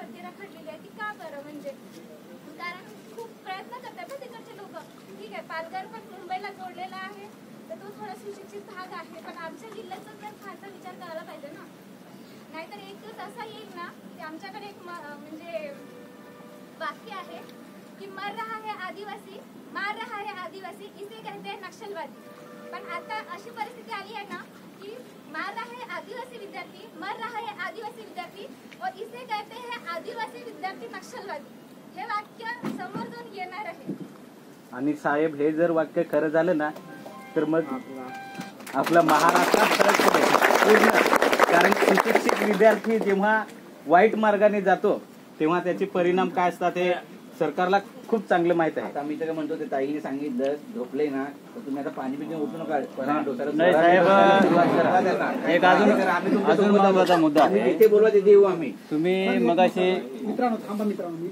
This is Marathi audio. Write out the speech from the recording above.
वरती रखडलेली आहे ती का बरं? म्हणजे कारण खूप प्रयत्न करतात ना तिकडचे लोक. ठीक आहे, पालघर पण मुंबईला जोडलेला आहे तर तो थोडा सुशिक्षित भाग आहे, पण आमच्या जिल्ह्याचा तर फारसा विचार करायला पाहिजे ना. नाहीतर एक दिवस असा येईल ना की आमच्याकडे एक म्हणजे वाक्य आहे की मर रहा है आदिवासी, मार रहा है आदिवासी, इसे कहते हैं नक्षलवादी. पण आता अशी परिस्थिती आली आहे ना की मार रहा है आदिवासी विद्यार्थी, मर रहा है आदिवासी विद्यार्थी और इसे कहते हैं आदिवासी विद्यार्थी नक्षलवादी. हे वाक्य समोर जाऊन येणार आहे. आणि साहेब हे जर वाक्य खरं झालं ना तर मग आपला महाराष्ट्रात फरक पडेल पूर्ण. कारण सुशिक्षित विद्यार्थी जेव्हा वाईट मार्गाने जातो तेव्हा त्याचे परिणाम काय असतात हे सरकारला खूप चांगलं माहित आहे. आता मी तर म्हणतो ते ताईने सांगितलं झोपले ना तर तुम्ही आता पाणी पिऊन उठू नका. नाही साहेब, एक अजून महत्वाचा मुद्दा आहे. इथे बोलवा तिथे येऊ आम्ही. तुम्ही मगाशी मित्रांनो थांबा मित्रांनो.